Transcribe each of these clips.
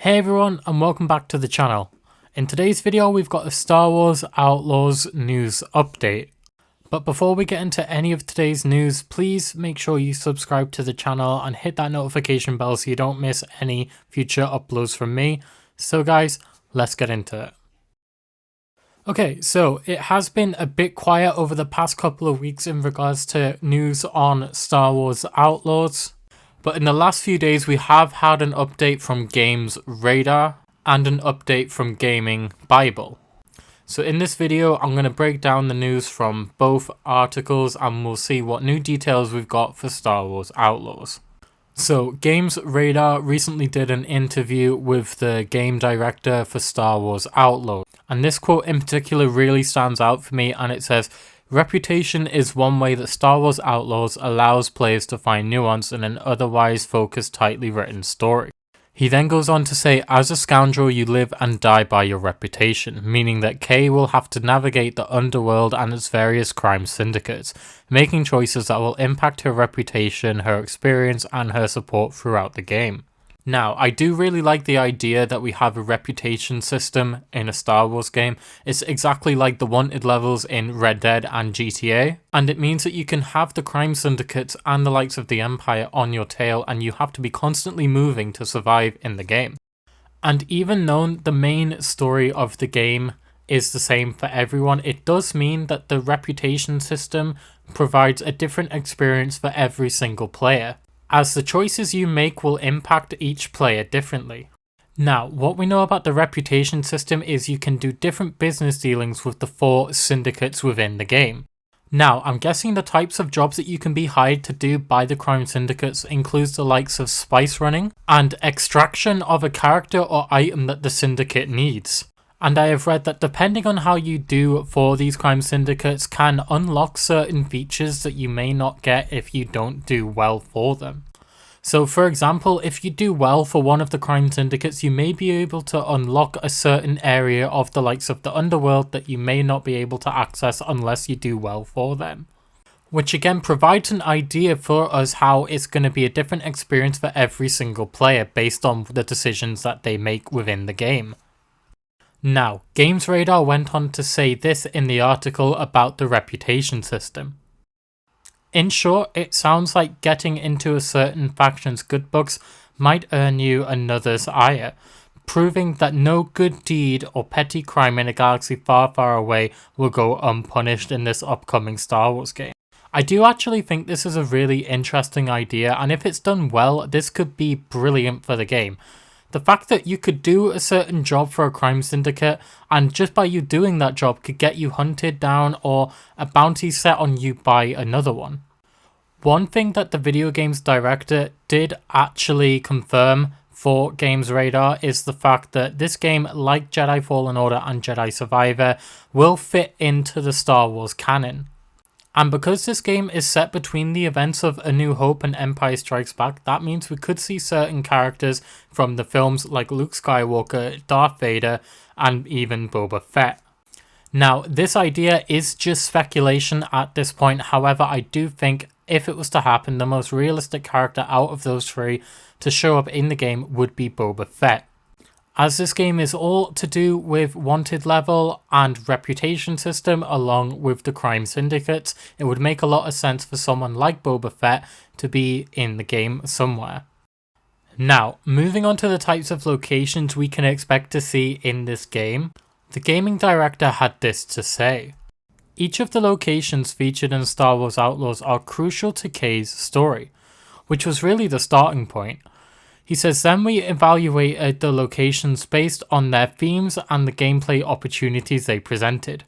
Hey everyone, and welcome back to the channel. In today's video we've got a Star Wars Outlaws news update. But before we get into any of today's news, please make sure you subscribe to the channel and hit that notification bell so you don't miss any future uploads from me. So guys, let's get into it. Okay, so it has been a bit quiet over the past couple of weeks in regards to news on Star Wars Outlaws. But in the last few days, we have had an update from Games Radar and an update from Gaming Bible. So in this video, I'm going to break down the news from both articles and we'll see what new details we've got for Star Wars Outlaws. So Games Radar recently did an interview with the game director for Star Wars Outlaws. And this quote in particular really stands out for me, and it says, "Reputation is one way that Star Wars Outlaws allows players to find nuance in an otherwise focused, tightly written story." He then goes on to say, "As a scoundrel, you live and die by your reputation," meaning that Kay will have to navigate the underworld and its various crime syndicates, making choices that will impact her reputation, her experience, and her support throughout the game. Now, I do really like the idea that we have a reputation system in a Star Wars game. It's exactly like the wanted levels in Red Dead and GTA, and it means that you can have the crime syndicates and the likes of the Empire on your tail, and you have to be constantly moving to survive in the game. And even though the main story of the game is the same for everyone, it does mean that the reputation system provides a different experience for every single player, as the choices you make will impact each player differently. Now, what we know about the reputation system is you can do different business dealings with the 4 syndicates within the game. Now, I'm guessing the types of jobs that you can be hired to do by the crime syndicates includes the likes of spice running and extraction of a character or item that the syndicate needs. And I have read that depending on how you do for these crime syndicates can unlock certain features that you may not get if you don't do well for them. So for example, if you do well for one of the crime syndicates, you may be able to unlock a certain area of the likes of the underworld that you may not be able to access unless you do well for them. Which again provides an idea for us how it's going to be a different experience for every single player based on the decisions that they make within the game. Now, Games Radar went on to say this in the article about the reputation system. "In short, it sounds like getting into a certain faction's good books might earn you another's ire, proving that no good deed or petty crime in a galaxy far, far away will go unpunished in this upcoming Star Wars game." I do actually think this is a really interesting idea, and if it's done well, this could be brilliant for the game. The fact that you could do a certain job for a crime syndicate, and just by you doing that job could get you hunted down or a bounty set on you by another one. One thing that the video games director did actually confirm for Games Radar is the fact that this game, like Jedi Fallen Order and Jedi Survivor, will fit into the Star Wars canon. And because this game is set between the events of A New Hope and Empire Strikes Back, that means we could see certain characters from the films like Luke Skywalker, Darth Vader, and even Boba Fett. Now, this idea is just speculation at this point. However, I do think if it was to happen, the most realistic character out of those 3 to show up in the game would be Boba Fett. As this game is all to do with wanted level and reputation system along with the crime syndicates, it would make a lot of sense for someone like Boba Fett to be in the game somewhere. Now, moving on to the types of locations we can expect to see in this game, the gaming director had this to say. "Each of the locations featured in Star Wars Outlaws are crucial to Kay's story," which was really the starting point. He says, "Then we evaluated the locations based on their themes and the gameplay opportunities they presented,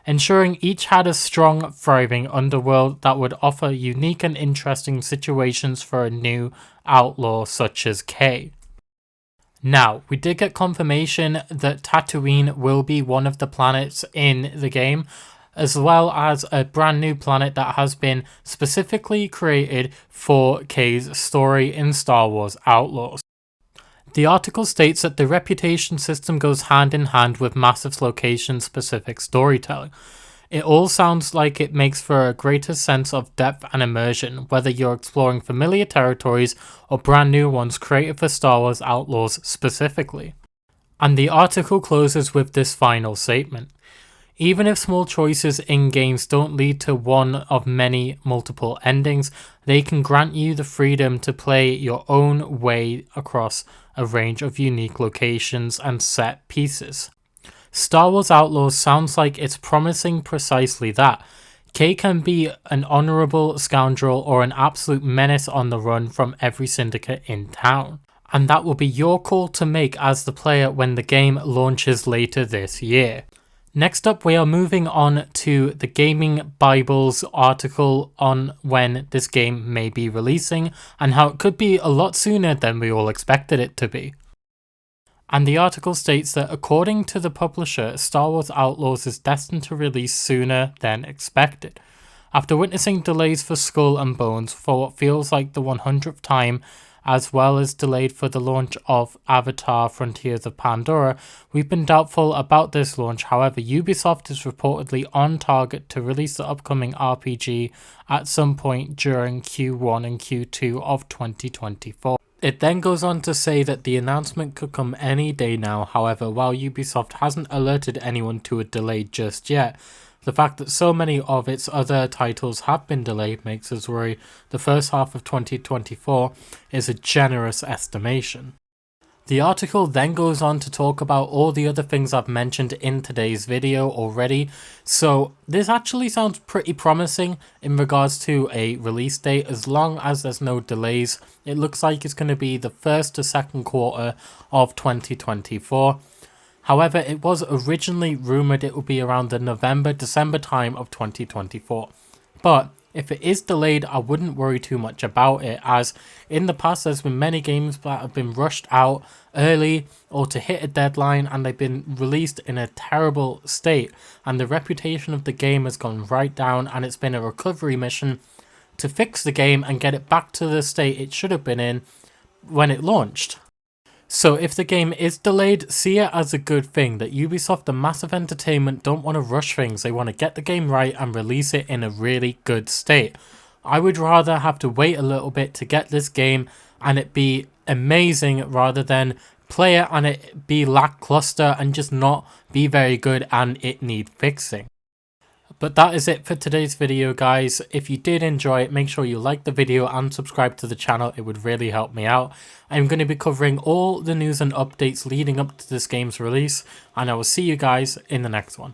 ensuring each had a strong, thriving underworld that would offer unique and interesting situations for a new outlaw such as Kay." Now, we did get confirmation that Tatooine will be one of the planets in the game, as well as a brand new planet that has been specifically created for Kay's story in Star Wars Outlaws. The article states that the reputation system goes hand in hand with massive location-specific storytelling. It all sounds like it makes for a greater sense of depth and immersion, whether you're exploring familiar territories or brand new ones created for Star Wars Outlaws specifically. And the article closes with this final statement. Even if small choices in games don't lead to one of many multiple endings, they can grant you the freedom to play your own way across a range of unique locations and set pieces. Star Wars Outlaws sounds like it's promising precisely that. Kay can be an honourable scoundrel or an absolute menace on the run from every syndicate in town. And that will be your call to make as the player when the game launches later this year. Next up, we are moving on to the Gaming Bible's article on when this game may be releasing and how it could be a lot sooner than we all expected it to be. And the article states that according to the publisher, Star Wars Outlaws is destined to release sooner than expected. After witnessing delays for Skull and Bones for what feels like the 100th time, as well as delayed for the launch of Avatar Frontiers of Pandora, we've been doubtful about this launch. However, Ubisoft is reportedly on target to release the upcoming RPG at some point during Q1 and Q2 of 2024. It then goes on to say that the announcement could come any day now. However, while Ubisoft hasn't alerted anyone to a delay just yet, the fact that so many of its other titles have been delayed makes us worry the first half of 2024 is a generous estimation. The article then goes on to talk about all the other things I've mentioned in today's video already, so this actually sounds pretty promising in regards to a release date. As long as there's no delays, it looks like it's going to be the first to second quarter of 2024. However, it was originally rumoured it would be around the November-December time of 2024, but if it is delayed, I wouldn't worry too much about it, as in the past there's been many games that have been rushed out early or to hit a deadline and they've been released in a terrible state, and the reputation of the game has gone right down, and it's been a recovery mission to fix the game and get it back to the state it should have been in when it launched. So if the game is delayed, see it as a good thing that Ubisoft and Massive Entertainment don't want to rush things. They want to get the game right and release it in a really good state. I would rather have to wait a little bit to get this game and it be amazing rather than play it and it be lackluster and just not be very good and it need fixing. But that is it for today's video, guys. If you did enjoy it, make sure you like the video and subscribe to the channel. It would really help me out. I'm going to be covering all the news and updates leading up to this game's release, and I will see you guys in the next one.